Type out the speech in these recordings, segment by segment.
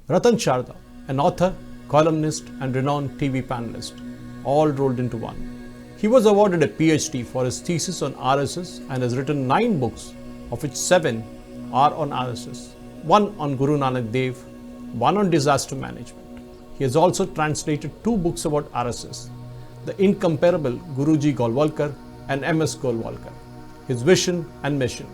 Ratan Sharda, an author, columnist and renowned TV panelist, all rolled into one. He was awarded a PhD for his thesis on RSS and has written 9 books, of which 7 are on RSS, 1 on Guru Nanak Dev, 1 on disaster management. He has also translated 2 books about RSS, The Incomparable Guruji Golwalkar and MS Golwalkar, His Vision and Mission,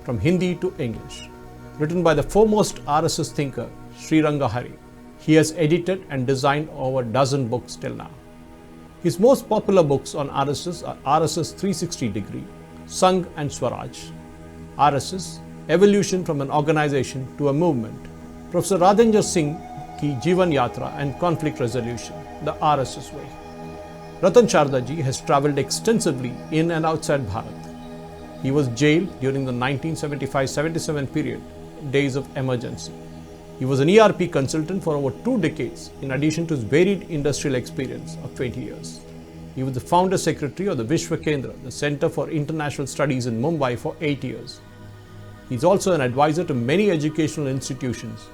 from Hindi to English. Written by the foremost RSS thinker, Sri Rangahari, he has edited and designed over a dozen books till now. His most popular books on RSS are RSS 360 Degree, Sangh and Swaraj, RSS, Evolution from an Organization to a Movement, Professor Radhenjit Singh Ki Jeevan Yatra and Conflict Resolution, the RSS Way. Ratan Sharda ji has travelled extensively in and outside Bharat. He was jailed during the 1975-77 period, days of emergency. He was an ERP consultant for over 2 decades, in addition to his varied industrial experience of 20 years. He was the founder secretary of the Vishwa Kendra, the Center for International Studies in Mumbai, for 8 years. He is also an advisor to many educational institutions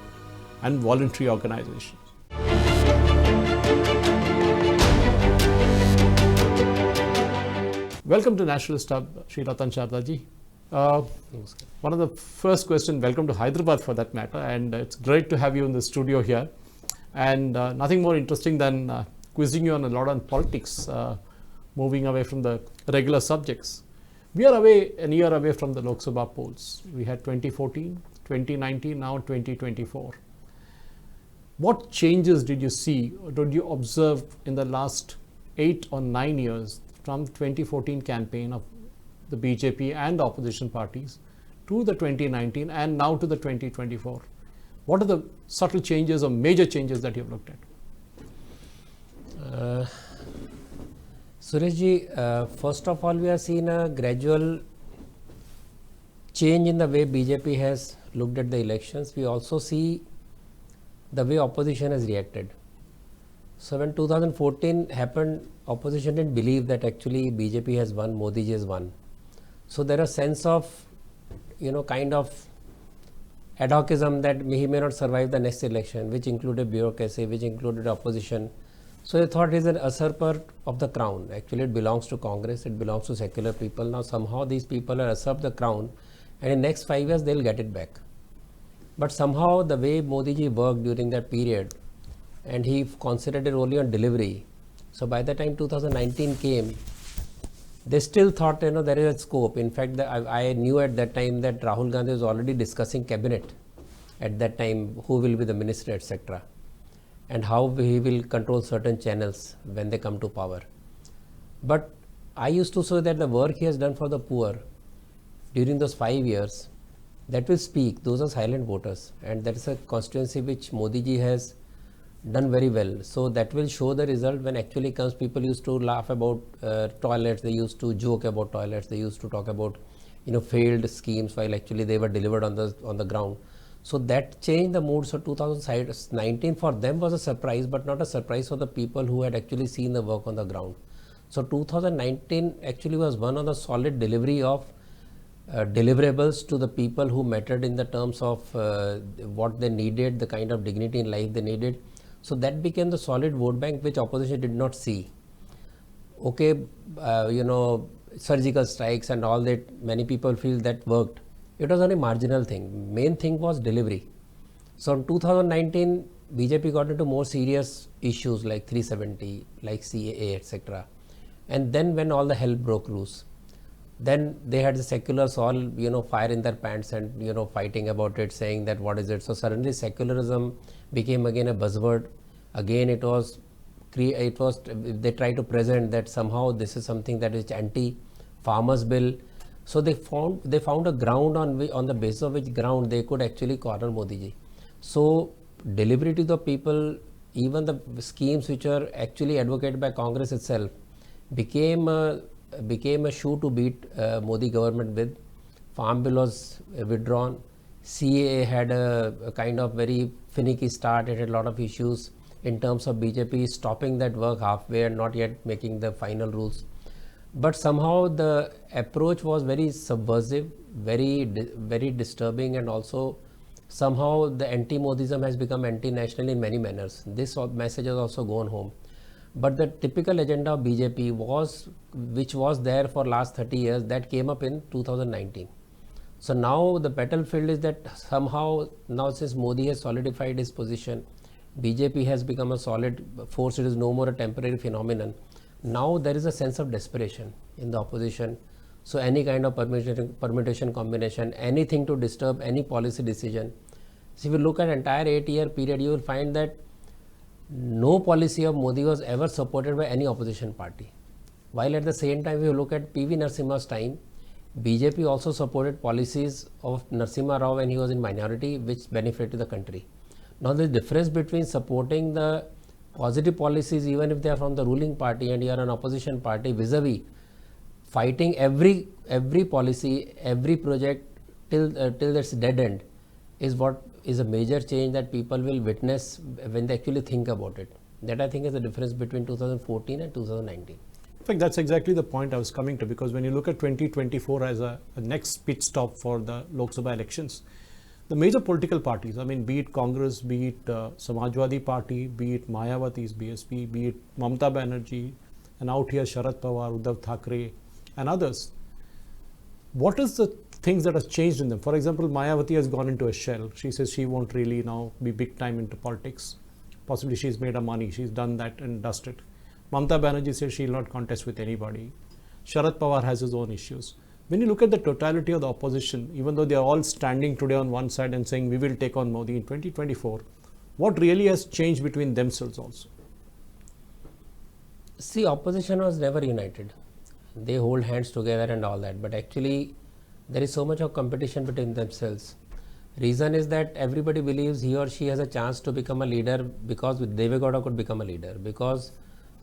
and voluntary organizations. Welcome to Nationalist Hub, Sri Ratan Sharda ji. One of the first questions, welcome to Hyderabad for that matter, and it's great to have you in the studio here. And nothing more interesting than quizzing you on a lot on politics, moving away from the regular subjects. We are a year away from the Lok Sabha polls. We had 2014, 2019, now 2024. What changes did you see or did you observe in the last 8 or 9 years from the 2014 campaign of the BJP and the opposition parties to the 2019 and now to the 2024? What are the subtle changes or major changes that you have looked at? Suresh, first of all, we are seeing a gradual change in the way BJP has looked at the elections. We also see the way opposition has reacted. So when 2014 happened, opposition didn't believe that actually BJP has won, Modi ji has won. So there is a sense of, kind of ad hocism that he may not survive the next election, which included bureaucracy, which included opposition. So they thought he's an usurper of the crown. Actually, it belongs to Congress, it belongs to secular people. Now somehow these people are usurped the crown, and in next 5 years they'll get it back. But somehow the way Modi ji worked during that period, and he concentrated only on delivery. So by the time 2019 came, they still thought, there is a scope. In fact, I knew at that time that Rahul Gandhi was already discussing cabinet at that time, who will be the minister, etc. and how he will control certain channels when they come to power. But I used to say that the work he has done for the poor during those 5 years, that will speak. Those are silent voters, and that is a constituency which Modi ji has done very well. So that will show the result when actually comes. People used to laugh about toilets, they used to joke about toilets, they used to talk about failed schemes while actually they were delivered on the ground. So that changed the mood. So 2019 for them was a surprise, but not a surprise for the people who had actually seen the work on the ground. So 2019 actually was one of the solid delivery of deliverables to the people who mattered in the terms of what they needed, the kind of dignity in life they needed. So that became the solid vote bank which opposition did not see. Okay, surgical strikes and all that, many people feel that worked. It was only a marginal thing. Main thing was delivery. So in 2019, BJP got into more serious issues like 370, like CAA, etc. And then when all the hell broke loose, then they had the seculars all, fire in their pants and, fighting about it, saying that what is it. So suddenly secularism became again a buzzword. Again, they try to present that somehow this is something that is anti-farmers bill. So they found a ground on the basis of which ground they could actually corner Modi ji. So delivery to the people, even the schemes which are actually advocated by Congress itself, became a shoe to beat Modi government with. Farm bill was withdrawn. CAA had a kind of very finicky start. It had a lot of issues in terms of BJP stopping that work halfway and not yet making the final rules. But somehow the approach was very subversive, very disturbing, and also Somehow the anti-Modism has become anti-national in many manners. This message has also gone home. But the typical agenda of BJP was, which was there for last 30 years, that came up in 2019. So now the battlefield is that somehow now since Modi has solidified his position, BJP has become a solid force, it is no more a temporary phenomenon. Now there is a sense of desperation in the opposition. So any kind of permutation combination, anything to disturb any policy decision. So if you look at entire 8-year period, you will find that no policy of Modi was ever supported by any opposition party. While at the same time, if you look at PV Narasimha's time, BJP also supported policies of Narasimha Rao when he was in minority, which benefited the country. Now the difference between supporting the positive policies, even if they are from the ruling party and you are an opposition party, vis-a-vis fighting every policy, every project till its dead end, is what is a major change that people will witness when they actually think about it. That I think is the difference between 2014 and 2019. In fact, that's exactly the point I was coming to, because when you look at 2024 as a next pit stop for the Lok Sabha elections, the major political parties, I mean, be it Congress, be it Samajwadi Party, be it Mayawati's BSP, be it Mamata Banerjee, and out here Sharad Pawar, Uddhav Thackeray, and others. What is the things that has changed in them? For example, Mayawati has gone into a shell. She says she won't really now be big time into politics. Possibly she's made her money. She's done that and dusted. Mamata Banerjee says she'll not contest with anybody. Sharad Pawar has his own issues. When you look at the totality of the opposition, even though they are all standing today on one side and saying we will take on Modi in 2024, what really has changed between themselves also? See, opposition was never united. They hold hands together and all that, but actually there is so much of competition between themselves. Reason is that everybody believes he or she has a chance to become a leader because Devegowda could become a leader, because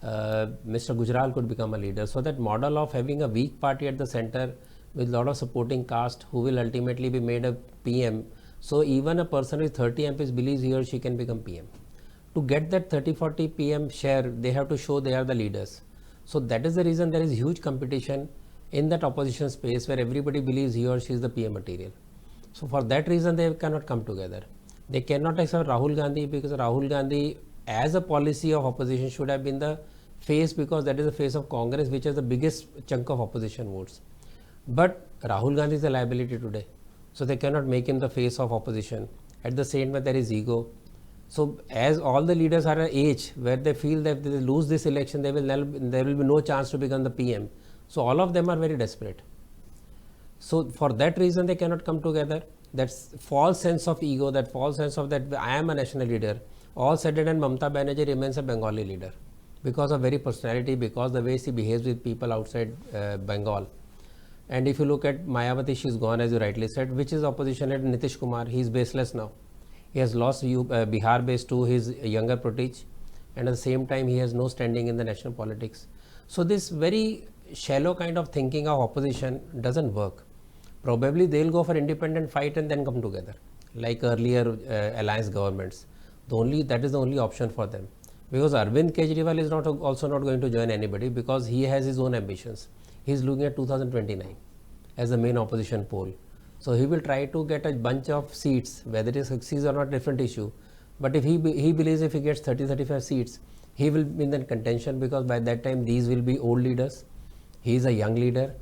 Mr. Gujral could become a leader. So that model of having a weak party at the center with a lot of supporting caste who will ultimately be made a PM. So even a person with 30 MPs believes he or she can become PM. To get that 30-40 PM share, they have to show they are the leaders. So that is the reason there is huge competition in that opposition space where everybody believes he or she is the PM material. So for that reason they cannot come together. They cannot accept Rahul Gandhi, because Rahul Gandhi as a policy of opposition should have been the face, because that is the face of Congress, which has the biggest chunk of opposition votes. But Rahul Gandhi is a liability today. So they cannot make him the face of opposition. At the same time there is ego. So as all the leaders are at an age where they feel that if they lose this election, there will be no chance to become the PM. So all of them are very desperate. So for that reason they cannot come together. That false sense of ego, that false sense of that I am a national leader. All said and Mamata Banerjee remains a Bengali leader because of very personality, because the way she behaves with people outside Bengal. And if you look at Mayawati, she's gone, as you rightly said, which is opposition at Nitish Kumar. He is baseless now. He has lost Bihar base to his younger protege, and at the same time he has no standing in the national politics. So this very shallow kind of thinking of opposition doesn't work. Probably they'll go for independent fight and then come together, like earlier alliance governments. That is the only option for them, because Arvind Kejriwal is also not going to join anybody, because he has his own ambitions. He is looking at 2029 as the main opposition pole. So he will try to get a bunch of seats, whether he succeeds or not, different issue. But if he believes if he gets 30-35 seats, he will be in the contention, because by that time these will be old leaders. He is a young leader.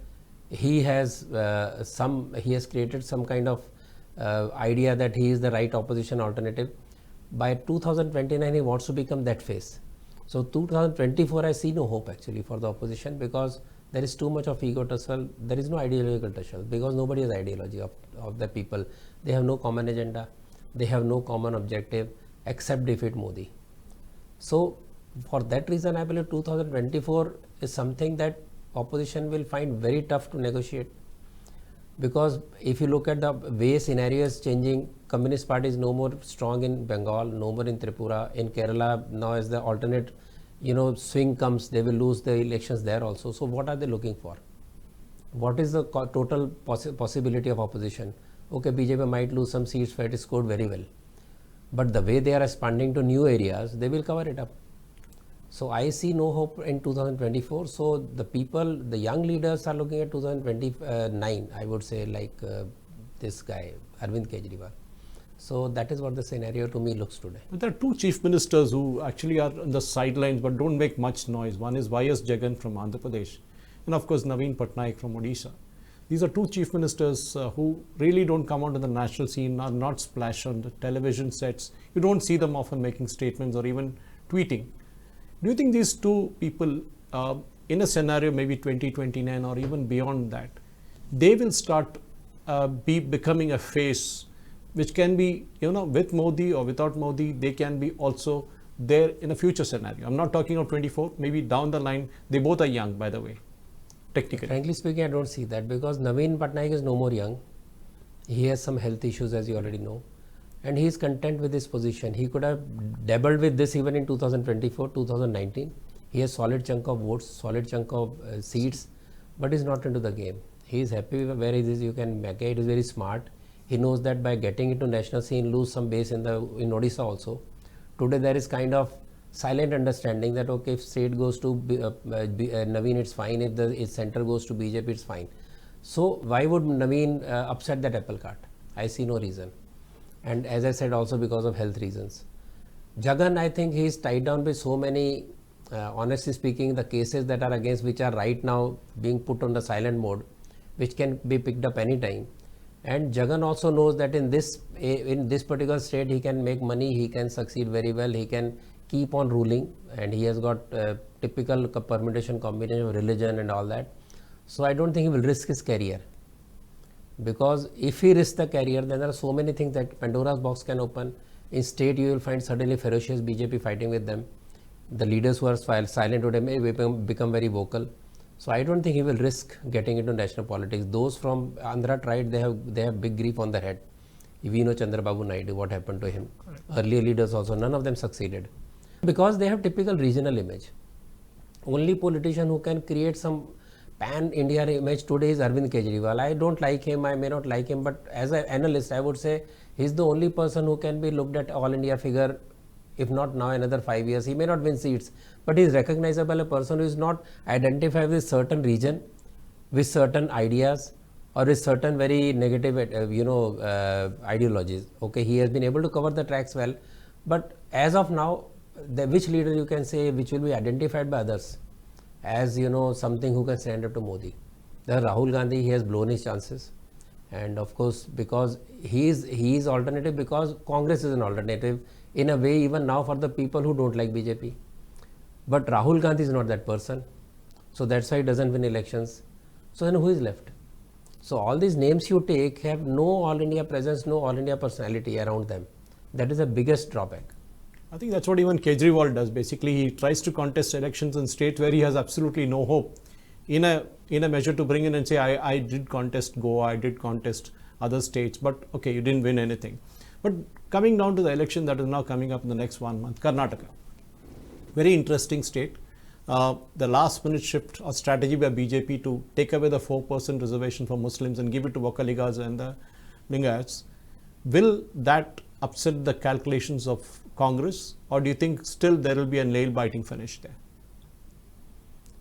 He has created some kind of idea that he is the right opposition alternative. By 2029 he wants to become that face. So 2024 I see no hope actually for the opposition, because there is too much of ego tussle. There is no ideological tussle, because nobody has ideology of the people. They have no common agenda. They have no common objective except defeat Modi. So for that reason I believe 2024 is something that opposition will find very tough to negotiate, because if you look at the way scenario is changing, Communist Party is no more strong in Bengal, no more in Tripura, in Kerala now as the alternate swing comes, they will lose the elections there also. So what are they looking for? What is the total possibility of opposition? Okay, BJP might lose some seats where it is scored very well, but the way they are expanding to new areas, they will cover it up. So I see no hope in 2024. So the young leaders are looking at 2029, I would say, like this guy, Arvind Kejriwal. So that is what the scenario to me looks today. But there are two chief ministers who actually are on the sidelines but don't make much noise. One is Y.S. Jagan from Andhra Pradesh and of course Naveen Patnaik from Odisha. These are two chief ministers who really don't come onto the national scene, are not splashed on the television sets. You don't see them often making statements or even tweeting. Do you think these two people, in a scenario maybe 2029 or even beyond that, they will start becoming a face which can be, with Modi or without Modi, they can be also there in a future scenario? I'm not talking of 24, maybe down the line. They both are young, by the way, technically. Frankly speaking, I don't see that, because Naveen Patnaik is no more young. He has some health issues, as you already know, and he is content with his position. He could have dabbled with this even in 2024, 2019. He has solid chunk of votes, solid chunk of seats, but is not into the game. He is happy where he is. You can make it. He is very smart. He knows that by getting into national scene, lose some base in Odisha also. Today there is kind of silent understanding that okay, if state goes to Naveen, it's fine. If the center goes to BJP, it's fine. So why would Naveen upset that apple cart? I see no reason. And as I said, also because of health reasons. Jagan, I think he is tied down with so many, honestly speaking, the cases that are against, which are right now being put on the silent mode, which can be picked up anytime. And Jagan also knows that in this particular state he can make money, he can succeed very well, he can keep on ruling, and he has got typical permutation combination of religion and all that. So I don't think he will risk his career, because if he risks the career, then there are so many things that Pandora's box can open. In state you will find suddenly ferocious BJP fighting with them. The leaders who are silent today may become very vocal. So I don't think he will risk getting into national politics. Those from Andhra tried, they have big grief on their head. We know Chandrababu Naidu, what happened to him. Correct. Earlier leaders also, none of them succeeded. Because they have typical regional image. Only politician who can create some pan-India image today is Arvind Kejriwal. I don't like him, I may not like him, but as an analyst, I would say he's the only person who can be looked at all India figure. If not now, another 5 years. He may not win seats, but he is recognizable, a person who is not identified with certain region, with certain ideas, or with certain very negative, ideologies. Okay, he has been able to cover the tracks well, but as of now, which leader you can say which will be identified by others as something who can stand up to Modi? There Rahul Gandhi, he has blown his chances, and of course because he is alternative, because Congress is an alternative in a way even now for the people who don't like BJP. But Rahul Gandhi is not that person. So that's why he doesn't win elections. So then who is left? So all these names you take have no all India presence, no all India personality around them. That is the biggest drawback. I think that's what even Kejriwal does. Basically, he tries to contest elections in states where he has absolutely no hope, in a measure to bring in and say, I did contest Goa, I did contest other states, but okay, you didn't win anything. But coming down to the election that is now coming up in the next 1 month, Karnataka, very interesting state. The last minute shift or strategy by BJP to take away the 4% reservation for Muslims and give it to Vakaligas and the Lingayats, will that upset the calculations of Congress, or do you think still there will be a nail-biting finish there?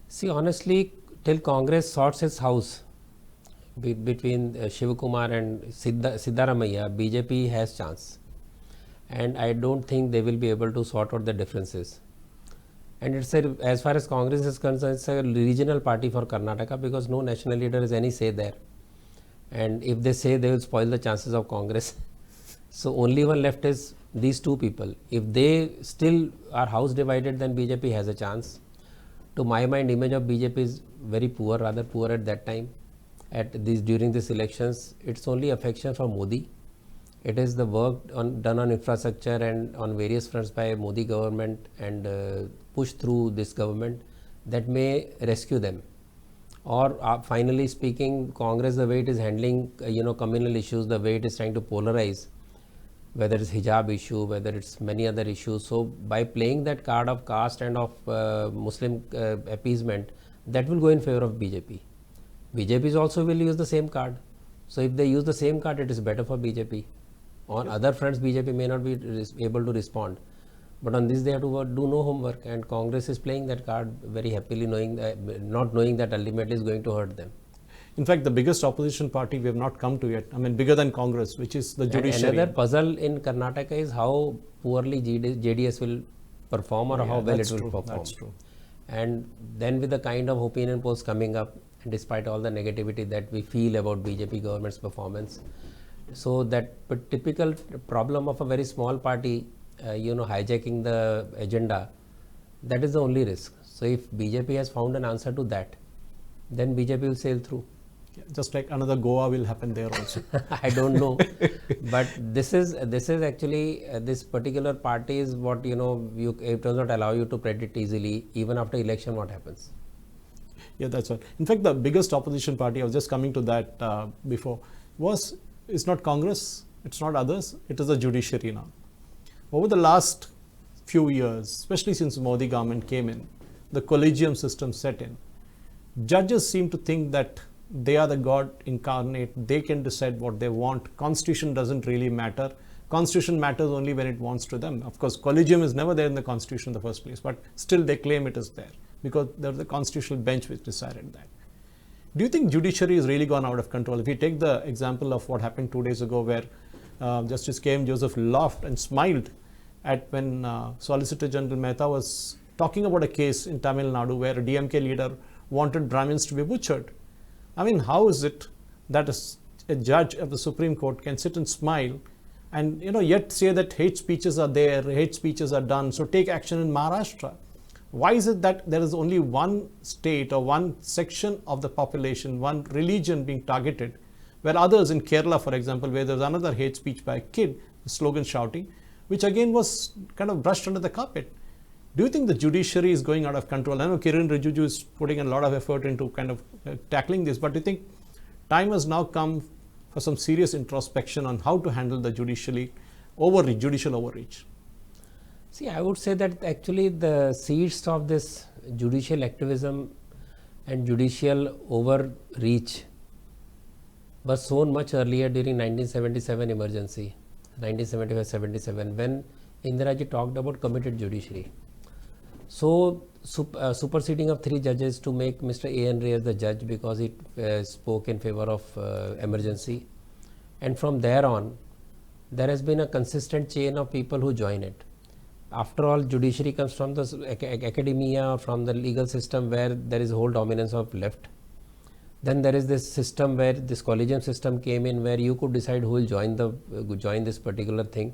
See, honestly, till Congress sorts its house between Shivakumar and Siddaramaiah, BJP has chance, and I don't think they will be able to sort out the differences. And it's as far as Congress is concerned, it's a regional party for Karnataka, because no national leader has any say there, and if they say, they will spoil the chances of Congress. So only one left is these two people. If they still are house divided, then BJP has a chance. To my mind, image of BJP is very poor, rather poor at that time. During these elections, it's only affection for Modi. It is the work done on infrastructure and on various fronts by Modi government and push through this government that may rescue them. Or finally speaking, Congress, the way it is handling communal issues, the way it is trying to polarize, whether it's hijab issue, whether it's many other issues. So by playing that card of caste and of Muslim appeasement, that will go in favor of BJP. BJP also will use the same card. So if they use the same card, it is better for BJP. On other fronts, BJP may not be able to respond. But on this, they have to do no homework, and Congress is playing that card very happily, not knowing that ultimately is going to hurt them. In fact, the biggest opposition party we have not come to yet, I mean bigger than Congress, which is the And judiciary. another puzzle in Karnataka is how poorly JDS will perform or how well it will perform. That's true. And then with the kind of opinion polls coming up, and despite all the negativity that we feel about BJP government's performance, so that typical problem of a very small party, hijacking the agenda, that is the only risk. So if BJP has found an answer to that, then BJP will sail through. Yeah, just like another Goa will happen there also. I don't know, but this is actually this particular party is what it does not allow you to predict easily even after election what happens. Yeah, that's right. In fact, the biggest opposition party, I was just coming to that before, it's not Congress, it's not others, it is the judiciary now. Over the last few years, especially since Modi government came in, the collegium system set in. Judges seem to think that they are the God incarnate, they can decide what they want. Constitution doesn't really matter. Constitution matters only when it wants to them. Of course, collegium is never there in the Constitution in the first place, but still they claim it is there because there was a constitutional bench which decided that. Do you think judiciary has really gone out of control? If you take the example of what happened 2 days ago where Justice K.M. Joseph laughed and smiled at when Solicitor General Mehta was talking about a case in Tamil Nadu where a DMK leader wanted Brahmins to be butchered. I mean, how is it that a judge of the Supreme Court can sit and smile and yet say that hate speeches are there, hate speeches are done, so take action in Maharashtra? Why is it that there is only one state or one section of the population, one religion being targeted, where others in Kerala, for example, where there's another hate speech by a kid, slogan shouting, which again was kind of brushed under the carpet? Do you think the judiciary is going out of control? I know Kiren Rijiju is putting a lot of effort into kind of tackling this, but do you think time has now come for some serious introspection on how to handle the judicial overreach? See, I would say that actually the seeds of this judicial activism and judicial overreach was sown much earlier during 1977 emergency, 1975-77, when Indiraji talked about committed judiciary. So, superseding of 3 judges to make Mr. A.N. Ray as the judge because he spoke in favor of emergency. And from there on, there has been a consistent chain of people who join it. After all, judiciary comes from the academia or from the legal system where there is a whole dominance of left. Then there is this system where this collegium system came in where you could decide who will join this particular thing.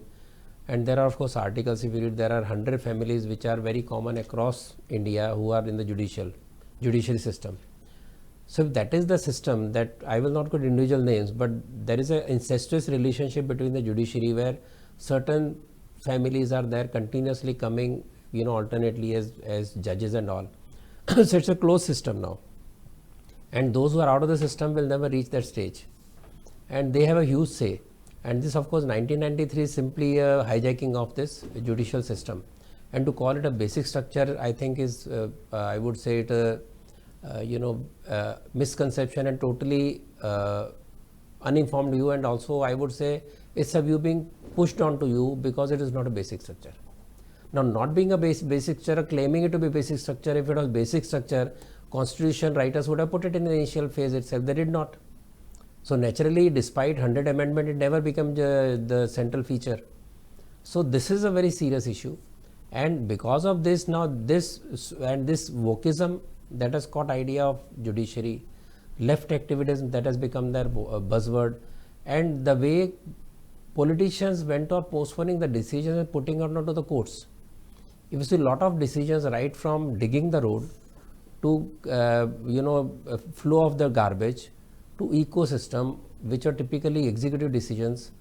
And there are of course articles, if you read, there are 100 families which are very common across India who are in the judiciary system. So if that is the system, that I will not quote individual names, but there is an incestuous relationship between the judiciary where certain families are there continuously coming, alternately as judges and all. So it's a closed system now. And those who are out of the system will never reach that stage. And they have a huge say. And this, of course, 1993 is simply a hijacking of this judicial system. And to call it a basic structure, I think is, I would say it a misconception and totally uninformed view. And also, I would say it's a view being pushed onto you because it is not a basic structure. Now, not being a basic structure, claiming it to be basic structure, if it was basic structure, constitution writers would have put it in the initial phase itself. They did not. So naturally, despite 100 amendment, it never became the central feature. So this is a very serious issue. And because of this, now this wokeism that has caught idea of judiciary, left activism that has become their buzzword, and the way politicians went on postponing the decisions and putting it onto the courts. If you see a lot of decisions right from digging the road to flow of the garbage to ecosystem, which are typically executive decisions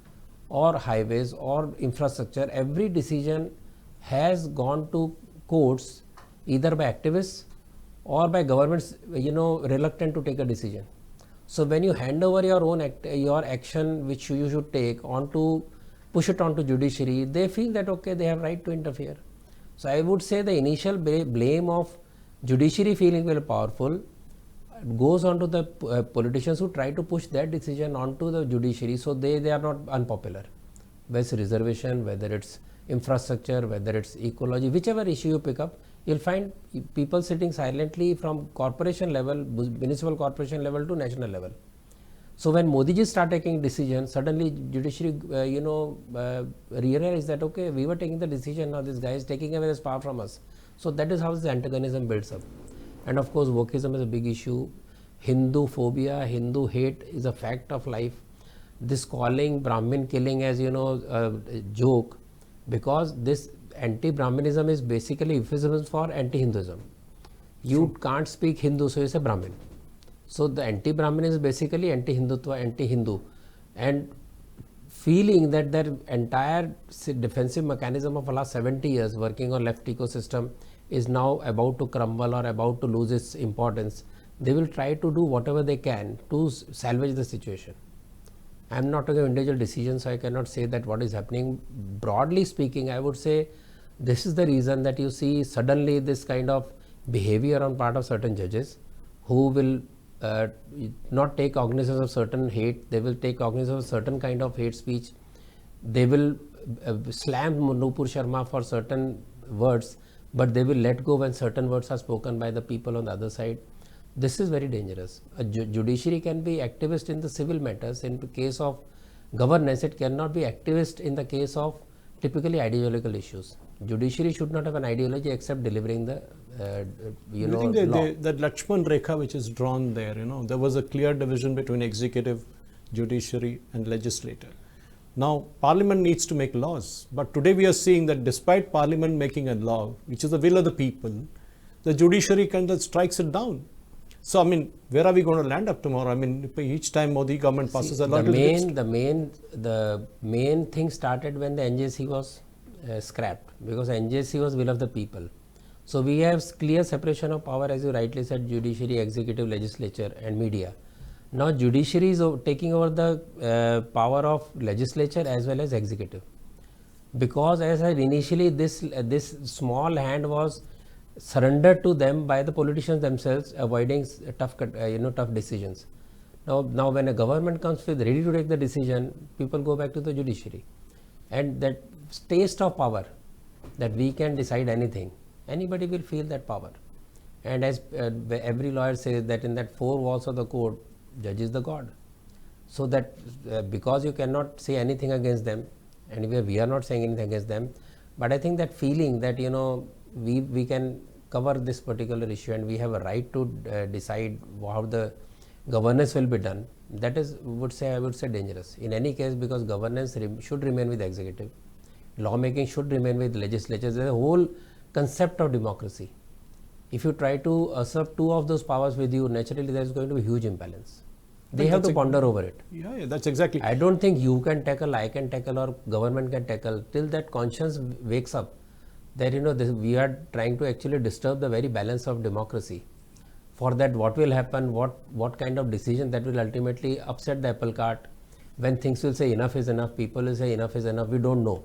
or highways or infrastructure, every decision has gone to courts either by activists or by governments reluctant to take a decision. So when you hand over your action which you should take push it onto judiciary, they feel that okay, they have right to interfere. So I would say the initial blame of judiciary feeling very powerful goes on to the politicians who try to push their decision onto the judiciary, so they are not unpopular. Whether it's reservation, whether it's infrastructure, whether it's ecology, whichever issue you pick up, you'll find people sitting silently from corporation level, municipal corporation level to national level. So when Modi ji start taking decisions, suddenly judiciary, realized that okay, we were taking the decision, now this guy is taking away his power from us. So that is how this antagonism builds up. And of course, wokeism is a big issue. Hindu phobia, Hindu hate is a fact of life. This calling Brahmin killing as a joke, because this anti-Brahminism is basically euphemism for anti-Hinduism. You can't speak Hindu, so you say Brahmin. So the anti-Brahmin is basically anti-Hindutva, anti-Hindu, and feeling that their entire defensive mechanism of the last 70 years working on left ecosystem is now about to crumble or about to lose its importance. They will try to do whatever they can to salvage the situation. I am not talking of individual decisions, so I cannot say that what is happening. Broadly speaking, I would say this is the reason that you see suddenly this kind of behavior on part of certain judges who will not take cognizance of certain hate. They will take cognizance of certain kind of hate speech. They will slam Nupur Sharma for certain words, but they will let go when certain words are spoken by the people on the other side. This is very dangerous. A judiciary can be activist in the civil matters. In the case of governance, it cannot be activist in the case of typically ideological issues. Judiciary should not have an ideology except delivering the you think that Lakshman Rekha which is drawn there, there was a clear division between executive, judiciary and legislature. Now Parliament needs to make laws, but today we are seeing that despite Parliament making a law which is the will of the people, the judiciary kind of strikes it down. So I mean, where are we going to land up tomorrow? I mean, each time Modi government passes a law. The main thing started when the NJC was scrapped, because NJC was will of the people. So we have clear separation of power, as you rightly said, judiciary, executive, legislature and media. Now judiciary is taking over the power of legislature as well as executive, because as I initially this small hand was surrendered to them by the politicians themselves, avoiding tough decisions. Now when a government comes with ready to take the decision, people go back to the judiciary, and that taste of power, that we can decide anything, anybody will feel that power. And as every lawyer says that in that four walls of the court, judge is the God. So that because you cannot say anything against them, and we are not saying anything against them, but I think that feeling that we can cover this particular issue and we have a right to decide how the governance will be done, that is I would say dangerous in any case, because governance should remain with the executive, lawmaking should remain with legislatures. There is a whole concept of democracy. If you try to usurp two of those powers with you, naturally there is going to be huge imbalance. They have to ponder over it. Yeah, that's exactly. I don't think you can tackle, I can tackle, or government can tackle till that conscience wakes up that we are trying to actually disturb the very balance of democracy. For that, what will happen, what kind of decision that will ultimately upset the apple cart, when things will say enough is enough, people will say enough is enough, we don't know.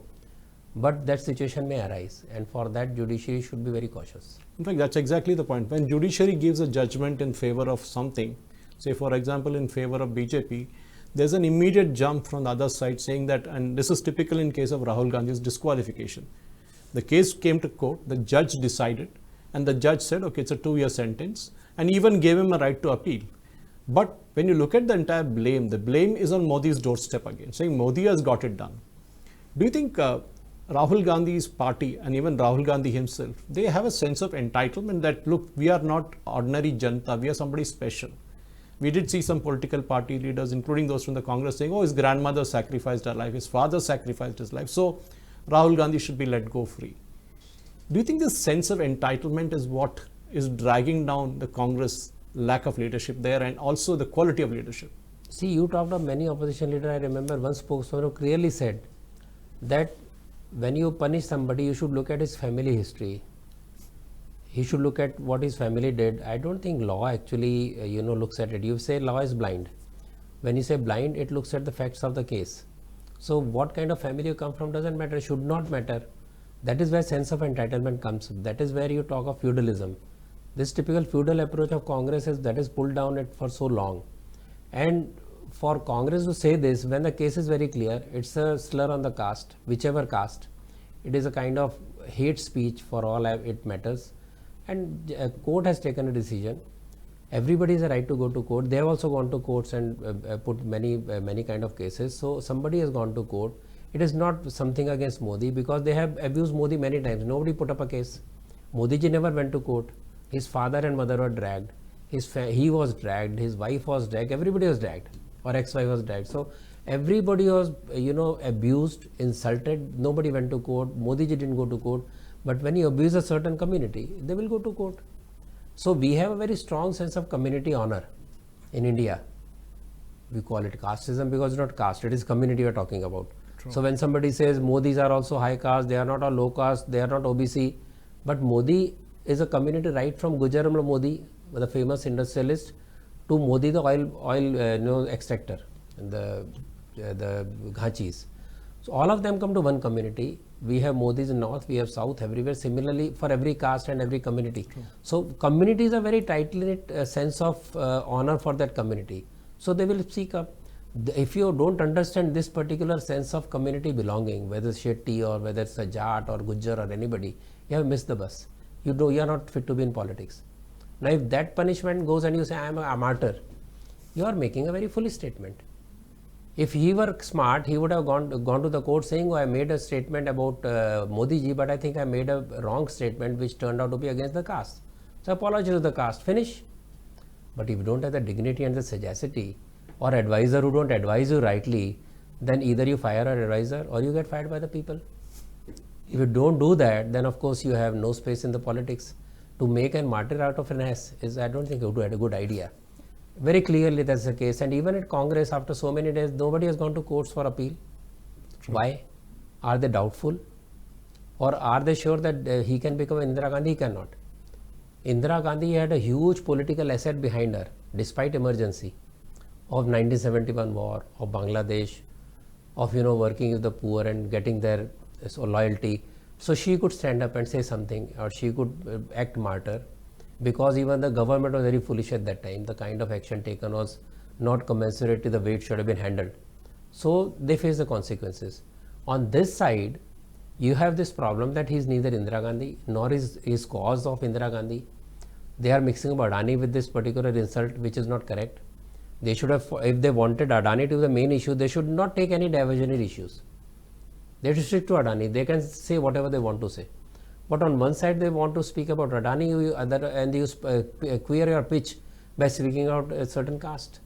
But that situation may arise, and for that judiciary should be very cautious. In fact, that's exactly the point. When judiciary gives a judgment in favor of something, say for example in favor of BJP, there's an immediate jump from the other side saying that, and this is typical in case of Rahul Gandhi's disqualification. The case came to court, the judge decided, and the judge said, okay, it's a 2-year sentence, and even gave him a right to appeal. But when you look at the entire blame, the blame is on Modi's doorstep again, saying Modi has got it done. Do you think Rahul Gandhi's party and even Rahul Gandhi himself, they have a sense of entitlement that, look, we are not ordinary Janta, we are somebody special. We did see some political party leaders, including those from the Congress, saying, oh, his grandmother sacrificed her life, his father sacrificed his life, so Rahul Gandhi should be let go free. Do you think this sense of entitlement is what is dragging down the Congress lack of leadership there, and also the quality of leadership? See, you talked of many opposition leaders. I remember one spokesman who clearly said that when you punish somebody, you should look at his family history. He should look at what his family did. I don't think law actually, looks at it. You say law is blind. When you say blind, it looks at the facts of the case. So what kind of family you come from doesn't matter, should not matter. That is where sense of entitlement comes. That is where you talk of feudalism. This typical feudal approach of Congress that is pulled down it for so long. And for Congress to say this when the case is very clear, it's a slur on the caste, whichever caste. It is a kind of hate speech for all it matters. and court has taken a decision. Everybody has a right to go to court. They have also gone to courts and put many kind of cases. So somebody has gone to court. It is not something against Modi, because they have abused Modi many times. Nobody put up a case. Modi ji never went to court. His father and mother were dragged. He was dragged. His wife was dragged. Everybody was dragged, or ex-wife was dragged. So everybody was, abused, insulted. Nobody went to court. Modi ji didn't go to court. But when you abuse a certain community, they will go to court. So we have a very strong sense of community honor in India. We call it casteism because it's not caste, it is community we are talking about. True. So when somebody says Modis are also high caste, they are not all low caste, they are not OBC, but Modi is a community right from Gujarat Modi, the famous industrialist, to Modi, the oil extractor, the Ghachis. So all of them come to one community. We have Modis in north, we have south, everywhere. Similarly, for every caste and every community. True. So community is a very tightly knit sense of honor for that community. So they will speak up. If you don't understand this particular sense of community belonging, whether it's Shetty or whether it's a Jat or Gujjar or anybody, you have missed the bus. You are not fit to be in politics. Now, if that punishment goes and you say I am a martyr, you are making a very foolish statement. If he were smart, he would have gone to the court saying, oh, I made a statement about Modi ji, but I think I made a wrong statement which turned out to be against the caste. So apologize to the caste, finish. But if you don't have the dignity and the sagacity, or advisor who don't advise you rightly, then either you fire an advisor or you get fired by the people. If you don't do that, then of course you have no space in the politics. To make a martyr out of an ass is, I don't think, a good idea. Very clearly that's the case, and even at Congress after so many days nobody has gone to courts for appeal. True. Why? Are they doubtful, or are they sure that he can become Indira Gandhi? He cannot. Indira Gandhi had a huge political asset behind her despite emergency of 1971 war, of Bangladesh, of working with the poor and getting their loyalty. So she could stand up and say something, or she could act martyr. Because even the government was very foolish at that time. The kind of action taken was not commensurate to the way it should have been handled. So they face the consequences. On this side, you have this problem that he is neither Indira Gandhi nor is cause of Indira Gandhi. They are mixing up Adani with this particular insult, which is not correct. They should have, if they wanted Adani to be the main issue, they should not take any diversionary issues. They should stick to Adani. They can say whatever they want to say. But on one side they want to speak about Adani, and you queer your pitch by speaking out a certain caste.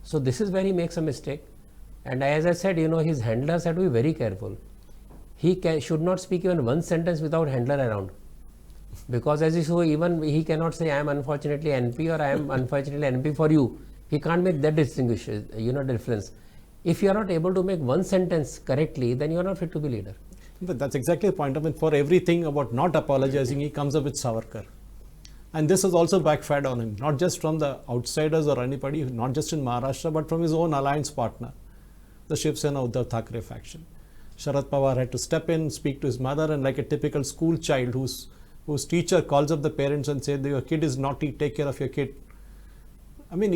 So this is where he makes a mistake. And as I said, his handlers have to be very careful. He should not speak even one sentence without handler around. Because as you saw, even he cannot say I am unfortunately NP or I am unfortunately NP for you. He can't make that difference. If you are not able to make one sentence correctly, then you are not fit to be leader. But that's exactly the point. I mean, for everything about not apologizing, he comes up with Savarkar. And this has also backfired on him, not just from the outsiders or anybody, not just in Maharashtra, but from his own alliance partner, the Shiv Sena Uddhav Thackeray faction. Sharad Pawar had to step in, speak to his mother, and like a typical school child whose teacher calls up the parents and says, your kid is naughty, take care of your kid. I mean,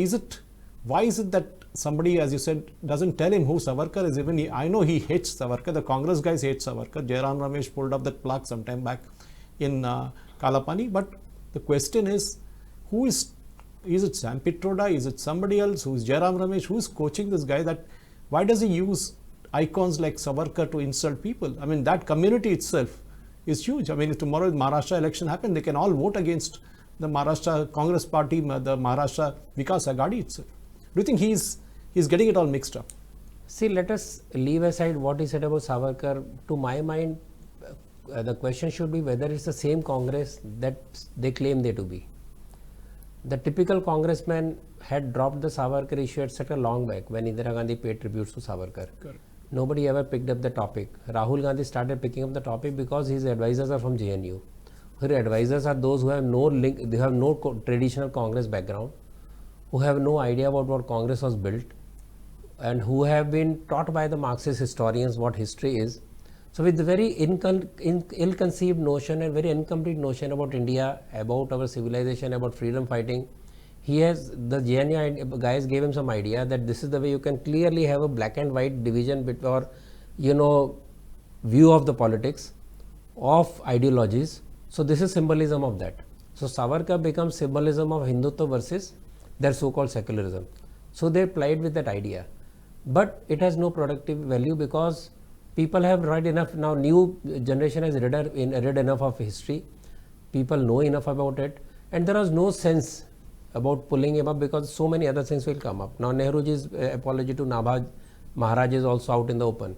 why is it that somebody, as you said, doesn't tell him who Savarkar is? Even I know he hates Savarkar. The Congress guys hate Savarkar. Jairam Ramesh pulled up that plaque sometime back in Kalapani. But the question is it Sam Pitroda? Is it somebody else? Who's Jairam Ramesh? Who's coaching this guy? Why does he use icons like Savarkar to insult people? I mean, that community itself is huge. I mean, if tomorrow the Maharashtra election happens, they can all vote against the Maharashtra Congress party, the Maharashtra Vikas Aghadi itself. Do you think he's getting it all mixed up? See, let us leave aside what he said about Savarkar. To my mind, the question should be whether it's the same Congress that they claim they to be. The typical congressman had dropped the Savarkar issue at such a long back when Indira Gandhi paid tributes to Savarkar. Correct. Nobody ever picked up the topic. Rahul Gandhi started picking up the topic because his advisors are from JNU. Her advisors are those who have no link, they have no traditional Congress background, who have no idea about what Congress was built, and who have been taught by the Marxist historians what history is. So with the very ill-conceived notion and very incomplete notion about India, about our civilization, about freedom fighting, the JNU guys gave him some idea that this is the way you can clearly have a black and white division between, view of the politics, of ideologies. So this is symbolism of that. So Savarkar becomes symbolism of Hindutva versus their so-called secularism. So they played with that idea, but it has no productive value because people have read enough. Now new generation has read enough of history, people know enough about it, and there was no sense about pulling him up because so many other things will come up. Now Nehruji's apology to Nabha Maharaj is also out in the open.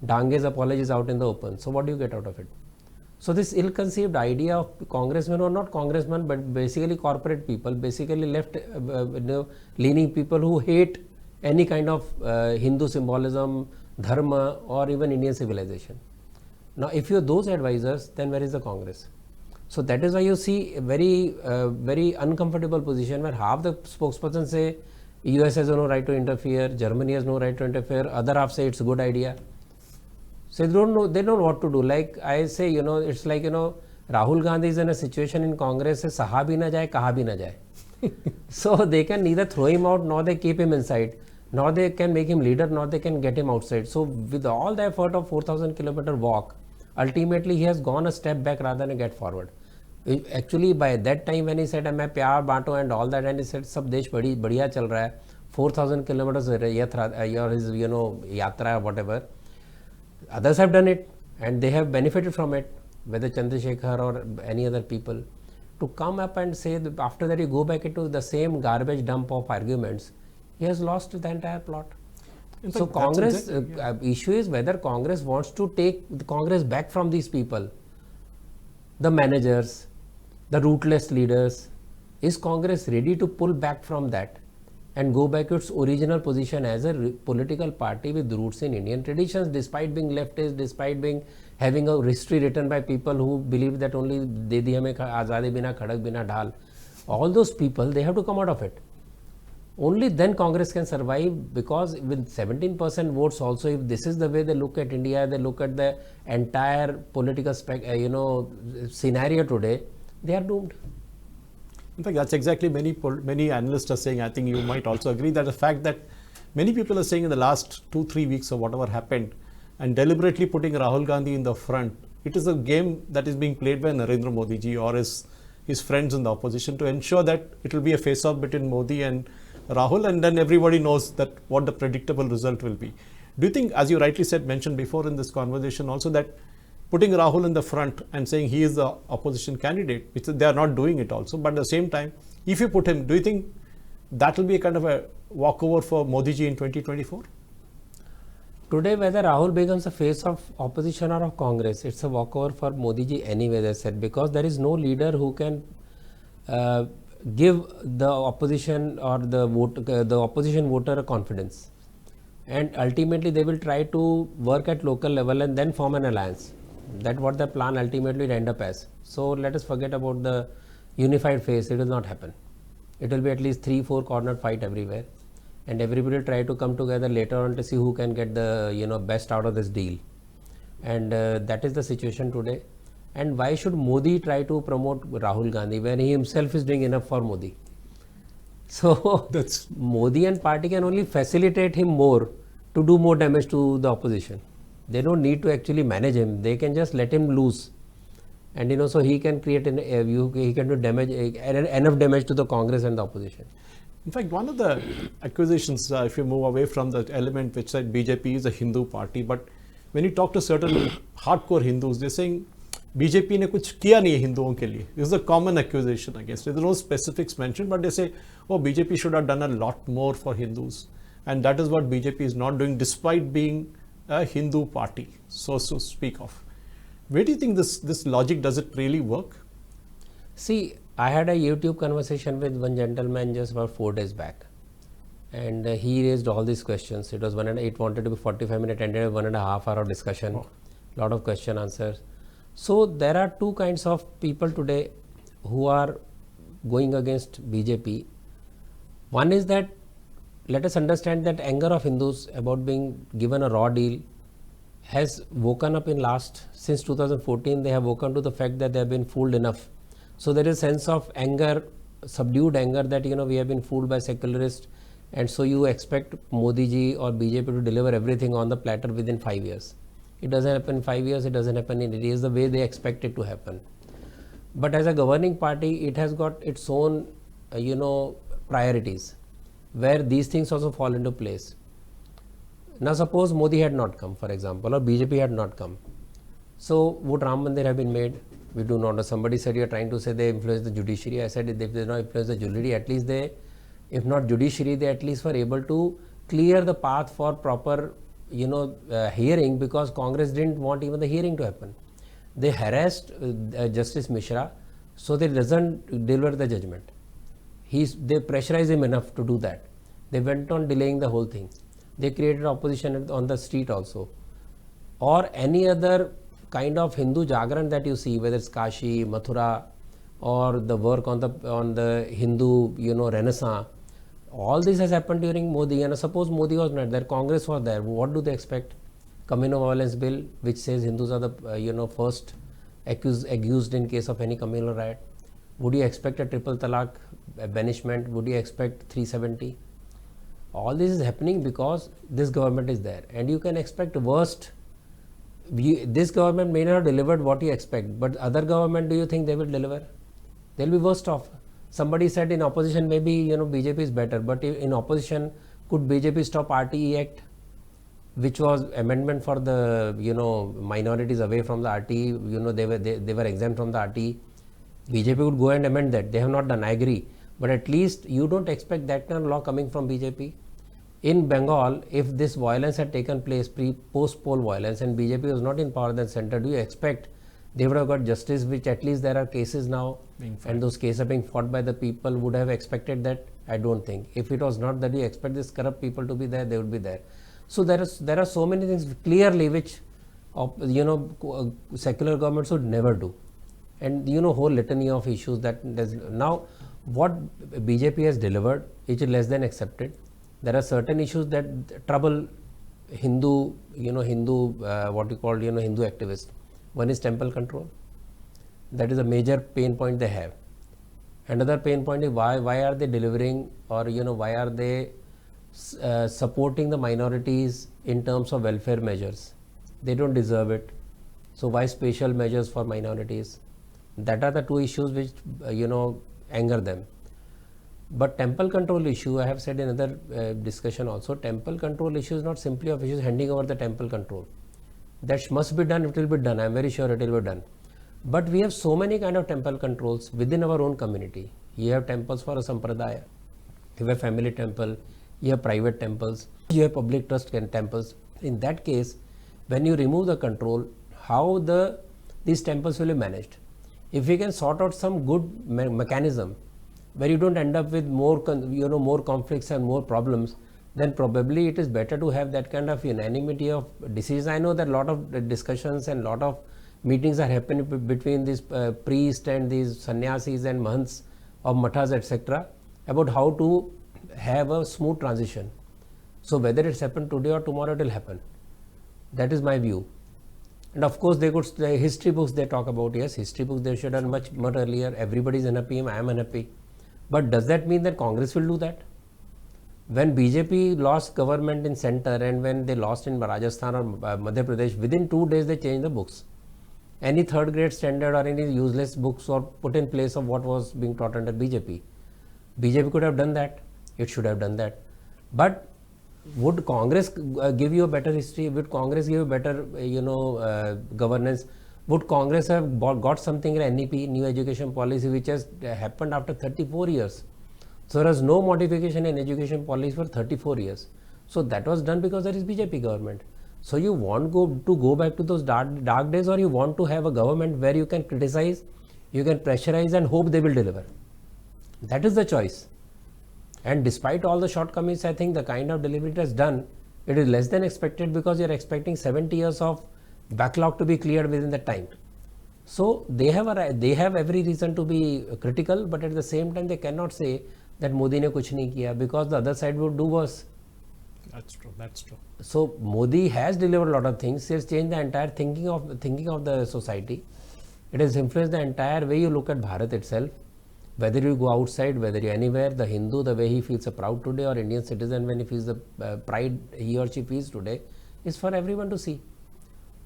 Dange's apology is out in the open. So what do you get out of it? So this ill-conceived idea of congressmen, or not congressmen, but basically corporate people, basically left-leaning people who hate any kind of Hindu symbolism, dharma, or even Indian civilization. Now if you are those advisors, then where is the Congress? So that is why you see a very uncomfortable position where half the spokesperson say US has no right to interfere, Germany has no right to interfere, other half say it's a good idea. So they don't know what to do. Like I say, it's like, Rahul Gandhi is in a situation in Congress, saha bhi na jaye, kaha bhi na jaye. So they can neither throw him out, nor they keep him inside, nor they can make him leader, nor they can get him outside. So with all the effort of 4,000-kilometer walk, ultimately he has gone a step back rather than get forward. Actually by that time when he said, मैं प्यार बांटो and all that, and he said, सब देश बढ़िया चल रहा है, 4,000 kilometers yatra, whatever. Others have done it and they have benefited from it, whether Chandrasekhar or any other people. To come up and say that after that you go back into the same garbage dump of arguments, he has lost the entire plot. So Congress, issue is whether Congress wants to take the Congress back from these people, the managers, the rootless leaders. Is Congress ready to pull back from that and go back to its original position as a political party with roots in Indian traditions, despite being leftist, despite having a history written by people who believe that only de di hame azadi bina khadak bina dhal. All those people, they have to come out of it. Only then Congress can survive, because with 17% votes also, if this is the way they look at India, they look at the entire political scenario today, they are doomed. In fact, that's exactly many analysts are saying. I think you might also agree that the fact that many people are saying in the last 2-3 weeks or whatever happened, and deliberately putting Rahul Gandhi in the front, it is a game that is being played by Narendra Modi ji or his friends in the opposition to ensure that it will be a face-off between Modi and Rahul, and then everybody knows that what the predictable result will be. Do you think, as you rightly mentioned before in this conversation also, that putting Rahul in the front and saying he is the opposition candidate, which they are not doing it also, but at the same time, if you put him, do you think that will be a kind of a walkover for Modi ji in 2024? Today, whether Rahul becomes a face of opposition or of Congress, it's a walkover for Modi ji anyway, as I said, because there is no leader who can give the opposition or the opposition voter a confidence. And ultimately, they will try to work at local level and then form an alliance. That's what the plan ultimately will end up as. So let us forget about the unified face. It will not happen. It will be at least 3-4 corner fight everywhere, and everybody will try to come together later on to see who can get the best out of this deal. And that is the situation today. And why should Modi try to promote Rahul Gandhi when he himself is doing enough for Modi? So that's Modi and party can only facilitate him more to do more damage to the opposition. They don't need to actually manage him. They can just let him loose, and so he can create he can do damage, enough damage to the Congress and the opposition. In fact, one of the accusations, if you move away from the element which said BJP is a Hindu party, but when you talk to certain hardcore Hindus, they're saying BJP ने कुछ किया नहीं है हिंदुओं के लिए. This is a common accusation against it. There are no specifics mentioned, but they say, oh, BJP should have done a lot more for Hindus, and that is what BJP is not doing, despite being a Hindu party, so to speak of. Where do you think this logic, does it really work? See, I had a YouTube conversation with one gentleman just about 4 days back, and he raised all these questions. It was it wanted to be 45-minute, ended 1.5 hour discussion, lot of question answers. So there are two kinds of people today who are going against BJP. One is that, let us understand that anger of Hindus about being given a raw deal has woken up since 2014. They have woken to the fact that they have been fooled enough. So there is a sense of anger, subdued anger, that we have been fooled by secularists, and so you expect Modi ji or BJP to deliver everything on the platter within 5 years. It doesn't happen in 5 years, it doesn't happen in 8 years the way they expect it to happen. But as a governing party, it has got its own, priorities, where these things also fall into place. Now, suppose Modi had not come, for example, or BJP had not come. So, would Ram Mandir have been made? We do not know. Somebody said you are trying to say they influence the judiciary. I said if they did not influence the judiciary, at least they, if not judiciary, they at least were able to clear the path for proper, hearing, because Congress didn't want even the hearing to happen. They harassed Justice Mishra so that he doesn't deliver the judgment. They pressurized him enough to do that. They went on delaying the whole thing. They created opposition on the street also. Or any other kind of Hindu Jagran that you see, whether it's Kashi, Mathura, or the work on the Hindu, Renaissance, all this has happened during Modi. And suppose Modi was not there, Congress was there, what do they expect? Communal violence bill, which says Hindus are the first accused in case of any communal riot. Would you expect a triple talaq banishment? Would you expect 370? All this is happening because this government is there, and you can expect worst. This government may not have delivered what you expect, but other government, do you think they will deliver? They'll be worst off. Somebody said in opposition maybe BJP is better, but in opposition, could BJP stop RTE Act, which was amendment for the minorities away from the RTE? They were exempt from the RTE. BJP would go and amend that. They have not done, I agree, but at least you don't expect that kind of law coming from BJP. In Bengal, if this violence had taken place, post-poll violence, and BJP was not in power than center, do you expect they would have got justice, which at least there are cases now, and those cases are being fought by the people? Would have expected that? I don't think. If it was not that you expect these corrupt people to be there, they would be there. So there are so many things clearly which secular governments would never do, and whole litany of issues that now what BJP has delivered, which is less than accepted. There are certain issues that trouble Hindu, what you call, Hindu activists. One is temple control. That is a major pain point they have. Another pain point is why are they delivering, or why are they supporting the minorities in terms of welfare measures? They don't deserve it. So why special measures for minorities? That are the two issues which anger them. But temple control issue, I have said in another discussion also, temple control issue is not simply of issues handing over the temple control. That must be done, it will be done, I am very sure it will be done. But we have so many kind of temple controls within our own community. You have temples for a sampradaya, you have family temple, you have private temples, you have public trust temples. In that case, when you remove the control, how these temples will be managed? If we can sort out some good mechanism where you don't end up with more conflicts and more problems, then probably it is better to have that kind of unanimity of decisions. I know that a lot of discussions and a lot of meetings are happening between these priests and these sannyasis and mahants of mathas, etc., about how to have a smooth transition. So whether it's happened today or tomorrow, it will happen. That is my view. And of course, the history books they talk about, yes, history books they should have done much earlier. Everybody is unhappy, I am unhappy. But does that mean that Congress will do that? When BJP lost government in center and when they lost in Rajasthan or Madhya Pradesh, within 2 days they changed the books. Any third grade standard or any useless books were put in place of what was being taught under BJP. BJP could have done that. It should have done that. But would Congress give you a better history? Would Congress give you better, governance? Would Congress have got something like NEP, new education policy, which has happened after 34 years? So there was no modification in education policy for 34 years. So that was done because there is BJP government. So you want to go back to those dark days, or you want to have a government where you can criticize, you can pressurize and hope they will deliver? That is the choice. And despite all the shortcomings, I think the kind of delivery it has done, it is less than expected, because you are expecting 70 years of backlog to be cleared within that time. So they have every reason to be critical, but at the same time they cannot say that Modi ne kuch nahi kiya, because the other side would do worse. That's true. So Modi has delivered a lot of things. He has changed the entire thinking of the society. It has influenced the entire way you look at Bharat itself. Whether you go outside, whether you anywhere, the Hindu, the way he feels proud today, or Indian citizen when he feels the pride he or she feels today, is for everyone to see.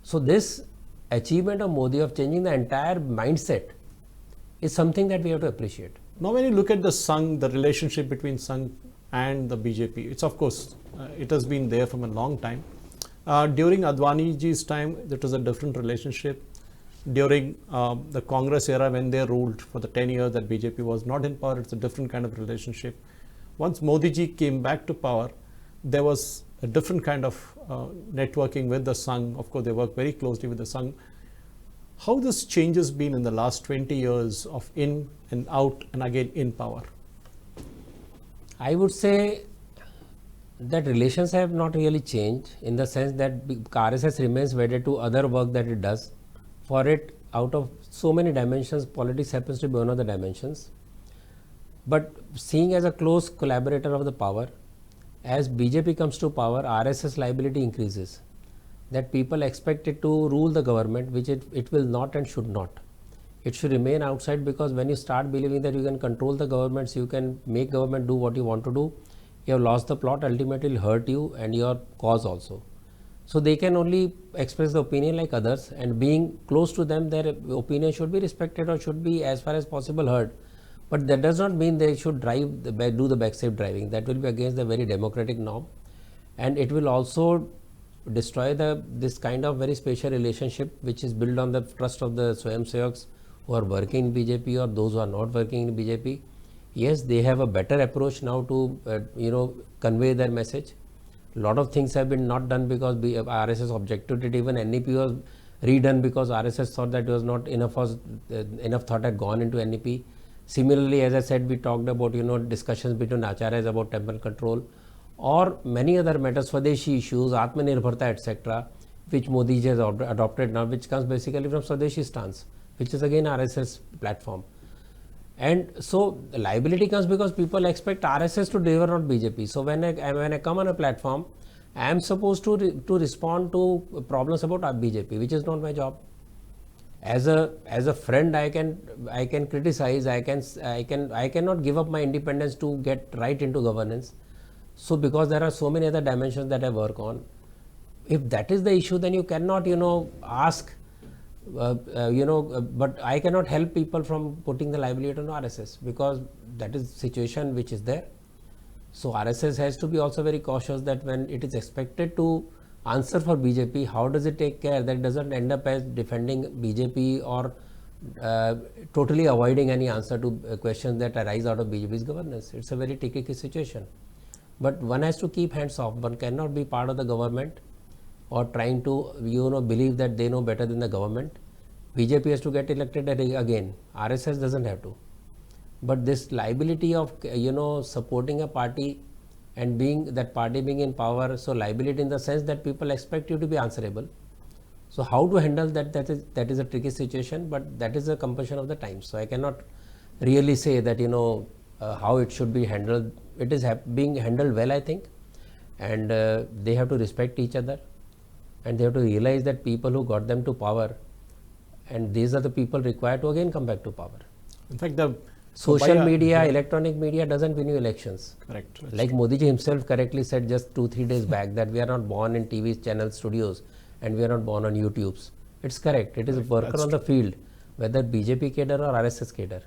So this achievement of Modi of changing the entire mindset is something that we have to appreciate. Now, when you look at the Sangh, the relationship between Sangh and the BJP, it's of course, it has been there from a long time. During Advaniji's time, it was a different relationship. During the Congress era, when they ruled for the 10 years that BJP was not in power, it's a different kind of relationship. Once Modi ji came back to power, there was a different kind of networking with the Sangh. Of course, they work very closely with the Sangh. How this change has been in the last 20 years of in and out and again in power? I would say that relations have not really changed, in the sense that RSS remains wedded to other work that it does. For it, out of so many dimensions, politics happens to be one of the dimensions. But seeing as a close collaborator of the power, as BJP comes to power, RSS liability increases. That people expect it to rule the government, which it will not and should not. It should remain outside, because when you start believing that you can control the governments, you can make government do what you want to do, you have lost the plot. Ultimately it will hurt you and your cause also. So they can only express the opinion like others, and being close to them, their opinion should be respected or should be as far as possible heard. But that does not mean they should do the backseat driving. That will be against the very democratic norm, and it will also destroy this kind of very special relationship which is built on the trust of the Swayamsevaks who are working in BJP or those who are not working in BJP. Yes, they have a better approach now to convey their message. A lot of things have been not done because RSS objected to it. Even NEP was redone because RSS thought that it was not enough thought had gone into NEP. Similarly, as I said, we talked about discussions between acharyas about temple control, or many other matters, Swadeshi issues, Atmanirbharta, etc., which Modi ji has adopted now, which comes basically from Swadeshi stance, which is again RSS platform. And so liability comes because people expect RSS to deliver, not BJP. So when I come on a platform, I am supposed to respond to problems about BJP, which is not my job. As a friend, I can criticize. I cannot give up my independence to get right into governance. So because there are so many other dimensions that I work on, if that is the issue, then you cannot ask. But I cannot help people from putting the liability on RSS, because that is the situation which is there. So RSS has to be also very cautious that when it is expected to answer for BJP, how does it take care that it doesn't end up as defending BJP or totally avoiding any answer to questions that arise out of BJP's governance. It's a very tricky situation. But one has to keep hands off. One cannot be part of the government or trying to believe that they know better than the government. BJP has to get elected again. RSS doesn't have to. But this liability of supporting a party and that party being in power, so liability in the sense that people expect you to be answerable. So how to handle that is a tricky situation, but that is a compulsion of the times. So I cannot really say that how it should be handled. It is being handled well, I think, and they have to respect each other, and they have to realize that people who got them to power, and these are the people required to again come back to power. In fact, the social media, electronic media doesn't win you elections. Correct. Like Modi ji himself correctly said just 2-3 days back that we are not born in TV channel studios and we are not born on YouTubes. It's correct. It is a worker on the field, whether BJP cadre or RSS cadre.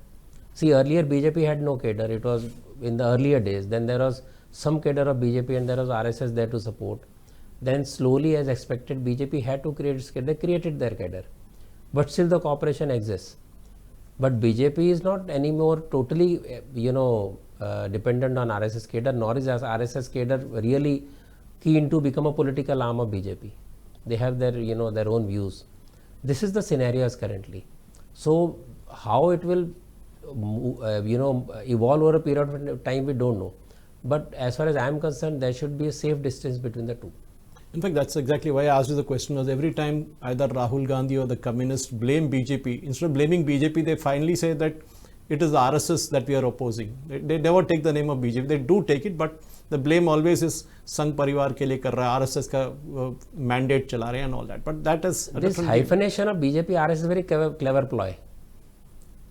See, earlier BJP had no cadre. It was in the earlier days. Then there was some cadre of BJP and there was RSS there to support. Then slowly, as expected, BJP had to create its cadre. They created their cadre. But still the cooperation exists. But BJP is not anymore totally, dependent on RSS cadre, nor is RSS cadre really keen to become a political arm of BJP. They have their, their own views. This is the scenarios currently. So how it will, evolve over a period of time, we don't know. But as far as I am concerned, there should be a safe distance between the two. In fact, that's exactly why I asked you the question, was every time either Rahul Gandhi or the communists blame BJP, instead of blaming BJP, they finally say that it is the RSS that we are opposing. They never take the name of BJP. They do take it, but the blame always is Sangh Parivar ke liye kar raha hai, RSS ka mandate chala rahe and all that. But that is a this hyphenation of BJP, RSS is very clever ploy.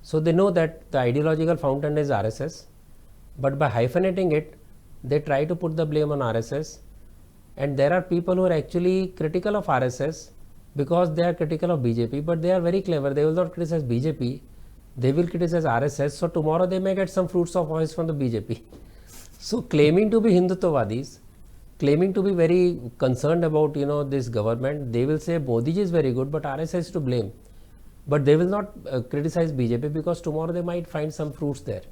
So they know that the ideological fountain is RSS, but by hyphenating it, they try to put the blame on RSS. And there are people who are actually critical of RSS because they are critical of BJP, but they are very clever. They will not criticize BJP. they will criticize RSS, so tomorrow they may get some fruits of voice from the BJP. So claiming to be Hindutvawadis, claiming to be very concerned about this government, they will say Modi ji is very good, but RSS is to blame. But they will not criticize BJP because tomorrow they might find some fruits there,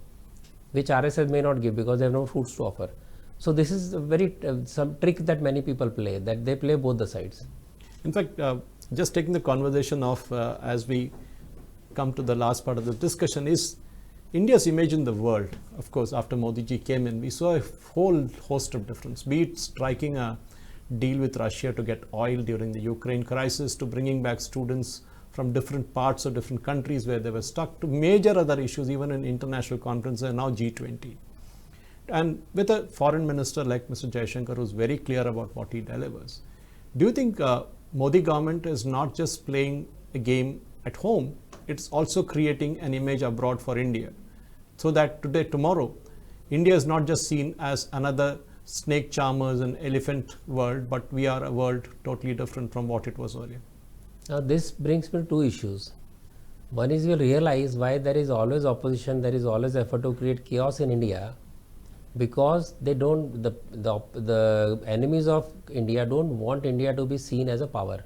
which RSS may not give because they have no fruits to offer. So this is a very some trick that many people play, that they play both the sides. In fact, just taking the conversation of as we come to the last part of the discussion is India's image in the world. Of course, after Modi ji came in, we saw a whole host of difference, be it striking a deal with Russia to get oil during the Ukraine crisis, to bringing back students from different parts of different countries where they were stuck, to major other issues, even in international conferences and now G20. And with a foreign minister like Mr. Jaishankar, who's very clear about what he delivers, do you think Modi government is not just playing a game at home, it's also creating an image abroad for India, so that tomorrow, India is not just seen as another snake charmers and elephant world, but we are a world totally different from what it was earlier? Now this brings me to two issues. One is, you realize why there is always opposition, there is always effort to create chaos in India, because they don't, the enemies of India don't want India to be seen as a power.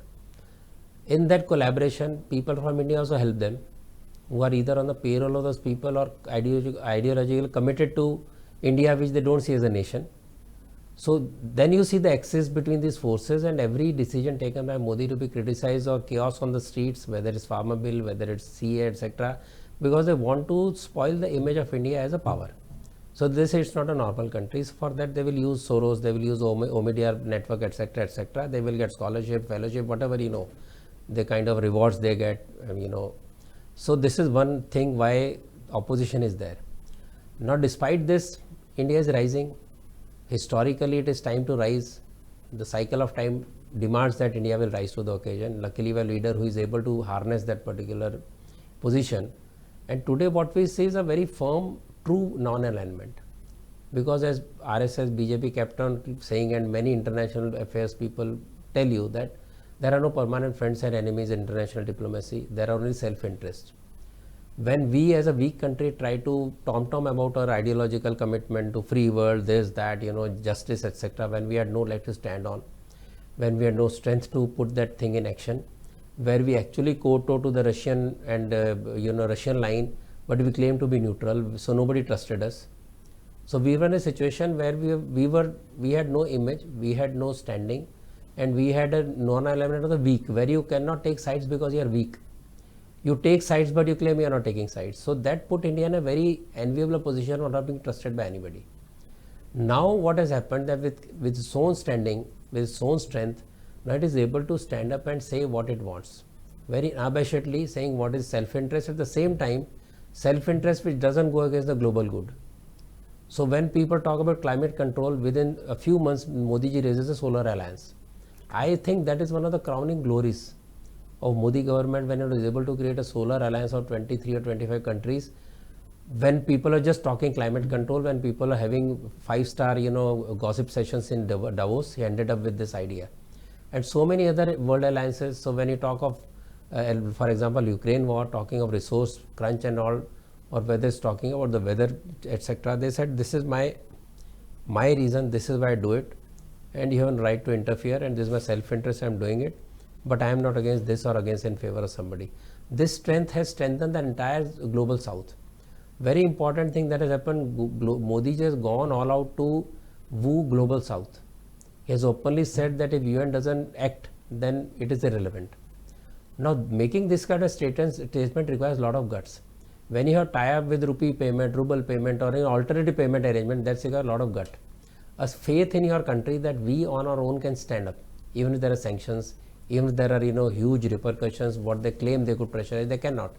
In that collaboration, people from India also help them, who are either on the payroll of those people or ideologically committed to India, which they don't see as a nation. So then you see the axis between these forces, and every decision taken by Modi to be criticized or chaos on the streets, whether it's farmer bill, whether it's CA, etc., because they want to spoil the image of India as a power. So they say it's not a normal country. So for that, they will use Soros, they will use Omidyar network, etc., etc. They will get scholarship, fellowship, whatever, the kind of rewards they get, So this is one thing why opposition is there. Now, despite this, India is rising. Historically, it is time to rise. The cycle of time demands that India will rise to the occasion. Luckily, we have a leader who is able to harness that particular position. And today, what we see is a very firm, true non-alignment. Because as RSS, BJP kept on saying, and many international affairs people tell you, that there are no permanent friends and enemies in international diplomacy. There are only self-interest. When we as a weak country try to tom-tom about our ideological commitment to free world, this, that, justice, etc., when we had no leg to stand on, when we had no strength to put that thing in action, where we actually kowtow to the Russian and Russian line, but we claim to be neutral, so nobody trusted us. So we were in a situation where we had no image, we had no standing, and we had a non-alignment of the weak, where you cannot take sides because you are weak. You take sides, but you claim you are not taking sides. So that put India in a very enviable position of not being trusted by anybody. Now what has happened, that with its own standing, with its own strength, now it is able to stand up and say what it wants. Very unabashedly saying what is self-interest, at the same time, self-interest which doesn't go against the global good. So when people talk about climate control, within a few months, Modi ji raises a solar alliance. I think that is one of the crowning glories of Modi government, when it was able to create a solar alliance of 23 or 25 countries, when people are just talking climate control, when people are having 5-star, gossip sessions in Davos, he ended up with this idea. And so many other world alliances. So when you talk of, for example, Ukraine war, talking of resource crunch and all, or whether it's talking about the weather, etc., they said, this is my reason, this is why I do it, and you have a right to interfere, and this is my self-interest, I am doing it, but I am not against this or against in favor of somebody. This strength has strengthened the entire global south. Very important thing that has happened, Modi has gone all out to woo global south. He has openly said that if UN doesn't act, then it is irrelevant. Now, making this kind of statement requires a lot of guts. When you have tie-up with rupee payment, ruble payment, or an alternative payment arrangement, that's requires a lot of gut. A faith in your country that we on our own can stand up, even if there are sanctions, even if there are huge repercussions, what they claim they could pressurize, they cannot.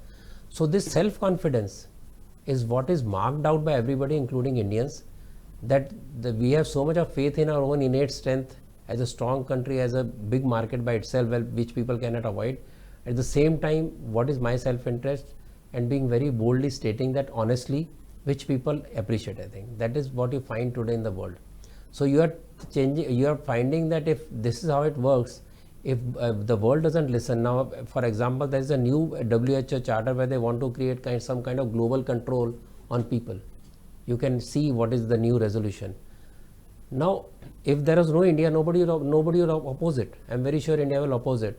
So this self-confidence is what is marked out by everybody, including Indians, that we have so much of faith in our own innate strength as a strong country, as a big market by itself, which people cannot avoid. At the same time, what is my self-interest, and being very boldly stating that honestly, which people appreciate. I think that is what you find today in the world. So you are finding that if this is how it works, If the world doesn't listen now, for example, there is a new WHO charter where they want to create some kind of global control on people. You can see what is the new resolution. Now, if there is no India, nobody will oppose it. I'm very sure India will oppose it.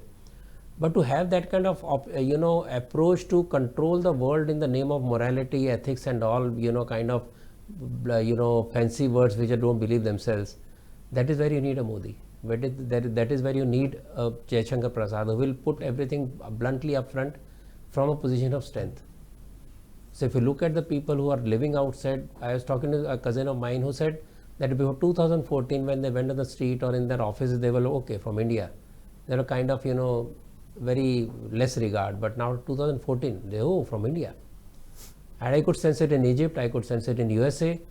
But to have that kind of approach to control the world in the name of morality, ethics, and all kind of fancy words which don't believe themselves, that is where you need a Modi. That is where you need a Jaishankar Prasad, who will put everything bluntly up front from a position of strength. So if you look at the people who are living outside, I was talking to a cousin of mine who said that before 2014, when they went to the street or in their offices, they were okay from India. They were kind of very less regard. But now 2014, they from India. And I could sense it in Egypt, I could sense it in USA.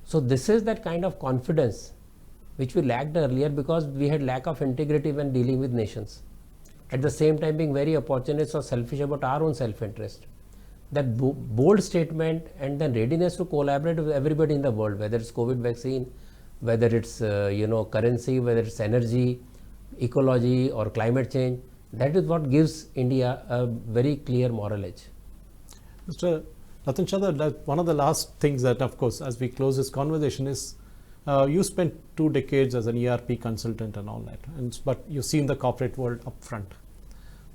So this is that kind of confidence which we lacked earlier because we had lack of integrity when dealing with nations. At the same time being very opportunist or selfish about our own self-interest. That bold statement and then readiness to collaborate with everybody in the world, whether it's COVID vaccine, whether it's currency, whether it's energy, ecology or climate change, that is what gives India a very clear moral edge. Mr. Ratan Sharda, one of the last things that, of course, as we close this conversation is, you spent 2 decades as an ERP consultant and all that, but you've seen the corporate world up front.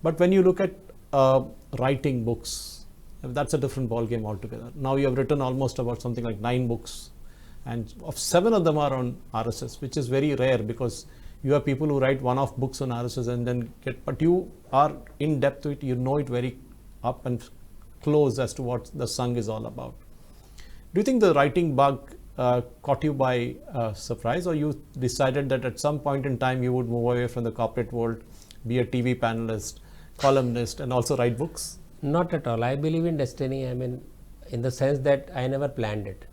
But when you look at writing books, that's a different ballgame altogether. Now you have written almost about something like 9 books, and 7 of them are on RSS, which is very rare because you have people who write one-off books on RSS and then but you are in depth to it, you know it very up and close as to what the Sangh is all about. Do you think the writing bug caught you by surprise, or you decided that at some point in time you would move away from the corporate world, be a TV panelist, columnist, and also write books? Not at all. I believe in destiny. I mean, in the sense that I never planned it.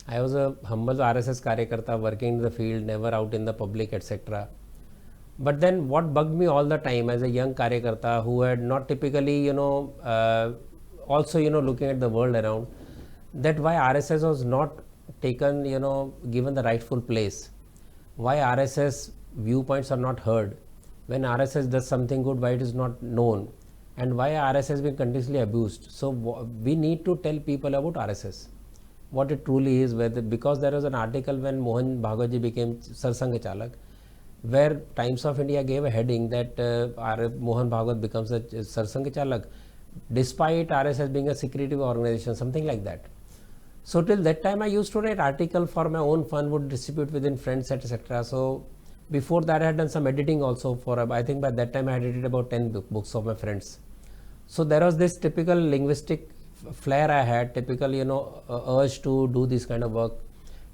I was a humble RSS karyakarta working in the field, never out in the public, etc. But then what bugged me all the time as a young karyakarta who had not typically, also, looking at the world around, that why RSS was not taken, given the rightful place. Why RSS viewpoints are not heard. When RSS does something good, why it is not known. And why RSS has been continuously abused. So we need to tell people about RSS. What it truly is, because there was an article when Mohan Bhagwat became Sarsang Chalak, where Times of India gave a heading that Mohan Bhagwat becomes a Sarsang Chalak, despite RSS being a secretive organization, something like that. So till that time I used to write article for my own fun, would distribute within friends, etc. So before that I had done some editing also I think by that time I had edited about 10 books of my friends. So there was this typical linguistic flair I had, typical urge to do this kind of work,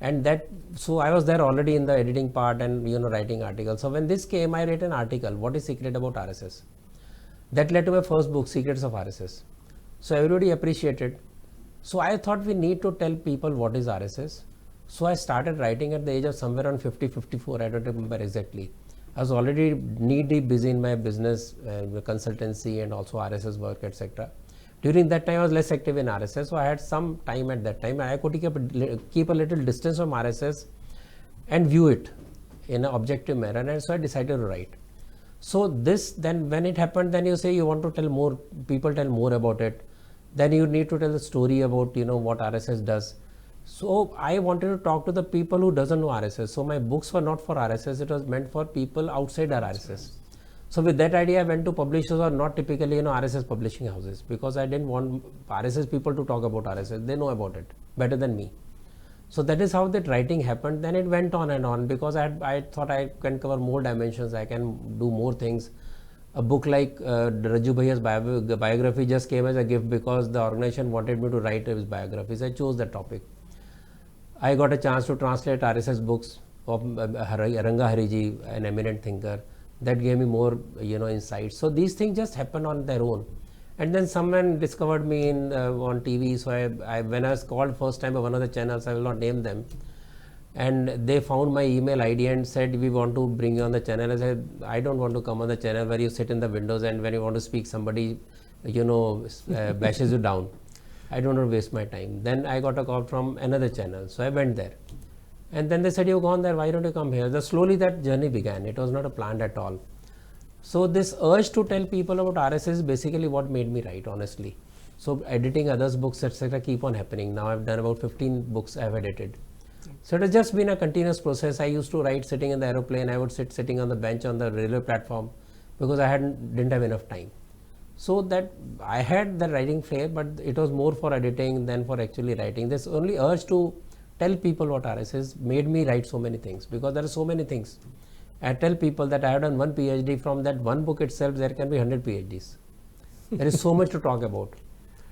and so I was there already in the editing part and writing articles. So when this came, I wrote an article, what is secret about RSS? That led to my first book, Secrets of RSS. So everybody appreciated. So I thought we need to tell people what is RSS. So I started writing at the age of somewhere around 50, 54, I don't remember exactly. I was already knee-deep busy in my business, consultancy and also RSS work, etc. During that time I was less active in RSS, so I had some time at that time. I could keep a little distance from RSS and view it in an objective manner, and so I decided to write. So this, then when it happened, then you say you want to tell more, people tell more about it, then you need to tell the story about what RSS does. So I wanted to talk to the people who doesn't know RSS. So my books were not for RSS, it was meant for people outside our RSS. So with that idea I went to publishers who are not typically RSS publishing houses, because I didn't want RSS people to talk about RSS. They know about it better than me. So that is how that writing happened. Then it went on and on, because I thought I can cover more dimensions, I can do more things. A book like Raju Bhaiya's biography just came as a gift because the organization wanted me to write his biographies. I chose that topic. I got a chance to translate RSS books of Ranga Hariji, an eminent thinker. That gave me more insights. So these things just happen on their own. And then someone discovered me on TV. So when I was called first time by one of the channels, I will not name them, and they found my email ID and said, we want to bring you on the channel. I said, I don't want to come on the channel where you sit in the windows and when you want to speak somebody bashes you down. I don't want to waste my time. Then I got a call from another channel, so I went there, and then they said, you've gone there, why don't you come here? Slowly that journey began. It was not a plan at all. So this urge to tell people about RSS is basically what made me write, honestly. So editing others' books, etc., keep on happening. Now I've done about 15 books I've edited. So it has just been a continuous process. I used to write sitting in the aeroplane. I would sit sitting on the bench on the railway platform because I didn't have enough time. So that I had the writing flair, but it was more for editing than for actually writing. This only urge to tell people what RSS made me write so many things, because there are so many things. I tell people that I have done one PhD. From that one book itself, there can be 100 PhDs. There is so much to talk about.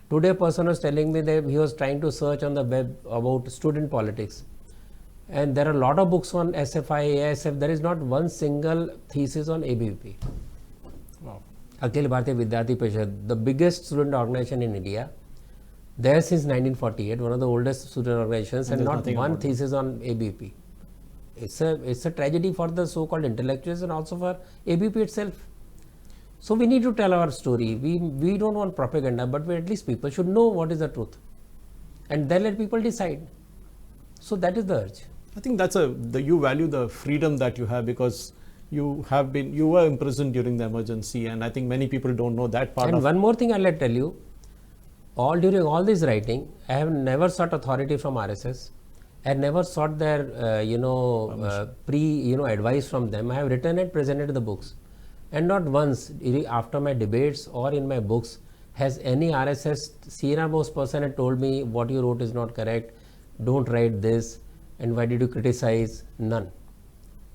Today a person was telling me that he was trying to search on the web about student politics. And there are a lot of books on SFI, ASF. There is not one single thesis on ABVP. Wow. Akhil Bharatiya Vidyarthi Parishad, the biggest student organization in India, there since 1948, one of the oldest student organizations, and not one thesis on ABVP. It's a tragedy for the so-called intellectuals and also for ABVP itself. So we need to tell our story. We don't want propaganda, but at least people should know what is the truth, and then let people decide. So that is the urge. I think that's you value the freedom that you have, because you were imprisoned during the emergency, and I think many people don't know that part. And one more thing I'll tell you, during all this writing, I have never sought authority from RSS. I have never sought their advice from them. I have written and presented the books, and not once after my debates or in my books has any RSS senior most person had told me what you wrote is not correct, don't write this, and why did you criticize? None.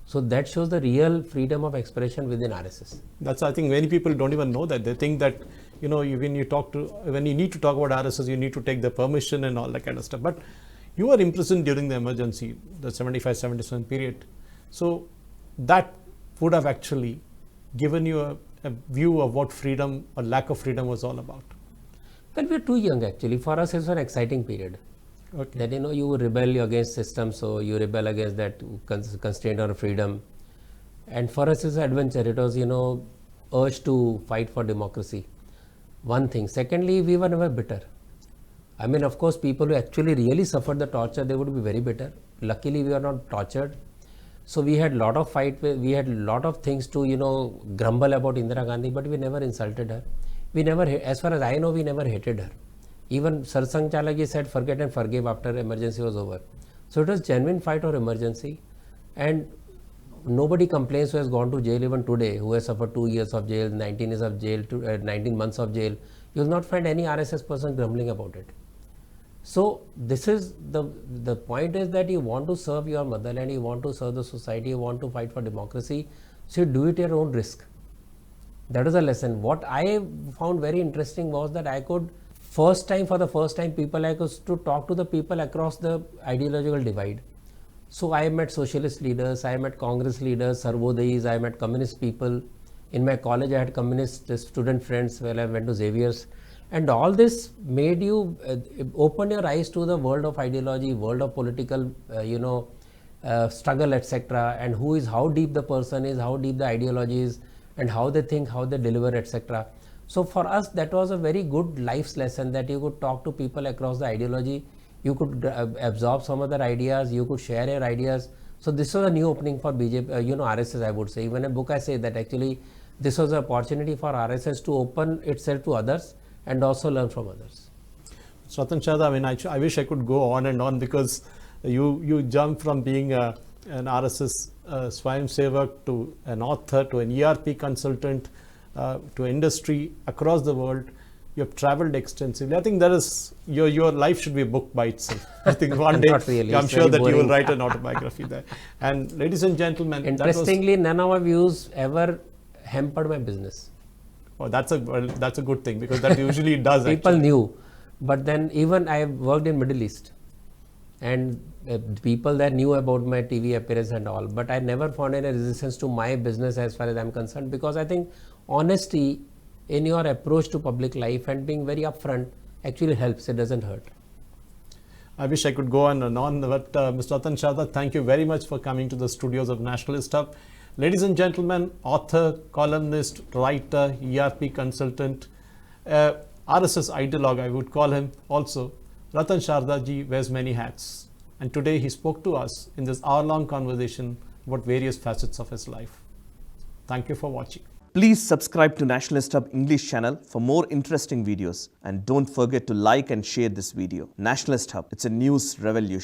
So that shows the real freedom of expression within RSS. That's, I think many people don't even know that. They think that, when you need to talk about RSS, you need to take the permission and all that kind of stuff. But you were imprisoned during the emergency, the 75-77 period. So that would have actually given you a view of what freedom or lack of freedom was all about. Well, we are too young actually. For us, it's an exciting period. Okay. That you rebel against system, so you rebel against that constraint or freedom. And for us, it's an adventure. It was urge to fight for democracy. One thing. Secondly, we were never bitter. I mean, of course, people who actually really suffered the torture, they would be very bitter. Luckily, we were not tortured. So we had lot of fight. We had lot of things to grumble about Indira Gandhi, but we never insulted her. We never, as far as I know, we never hated her. Even Sarsang Chalagi said forget and forgive after emergency was over. So it was genuine fight or emergency, and nobody complains who has gone to jail even today, who has suffered 2 years of jail, 19 years of jail, 19 months of jail. You will not find any RSS person grumbling about it. So this is the point is that you want to serve your motherland, you want to serve the society, you want to fight for democracy. So you do it at your own risk. That is a lesson. What I found very interesting was that I could for the first time, people I could to talk to the people across the ideological divide. So I met socialist leaders, I met Congress leaders, Sarvodayis, I met communist people. In my college, I had communist student friends when I went to Xavier's. And all this made you open your eyes to the world of ideology, world of political, struggle, etc. And how deep the person is, how deep the ideology is, and how they think, how they deliver, etc. So for us, that was a very good life's lesson, that you could talk to people across the ideology, you could absorb some of their ideas, you could share your ideas. So this was a new opening for BJP, RSS, I would say. Even in a book, I say that actually this was an opportunity for RSS to open itself to others and also learn from others. Ratan Sharda, I mean, I wish I could go on and on, because you jumped from being an RSS Swayam Sevak to an author to an ERP consultant to industry across the world. You have traveled extensively. I think that is your life should be a book by itself. I think one day really. I'm sure that you will write an autobiography there. And ladies and gentlemen, interestingly, none of my views ever hampered my business. Oh, that's a good thing, because that usually does. People knew, but then even I worked in Middle East, and people that knew about my TV appearance and all, but I never found any resistance to my business as far as I'm concerned, because I think honesty in your approach to public life and being very upfront actually helps. It doesn't hurt. I wish I could go on and on, but Mr. Ratan Sharda, thank you very much for coming to the studios of Nationalist Hub. Ladies and gentlemen, author, columnist, writer, ERP consultant, RSS Ideologue, I would call him also, Ratan Sharda ji wears many hats. And today he spoke to us in this hour-long conversation about various facets of his life. Thank you for watching. Please subscribe to Nationalist Hub English channel for more interesting videos, and don't forget to like and share this video. Nationalist Hub, it's a news revolution.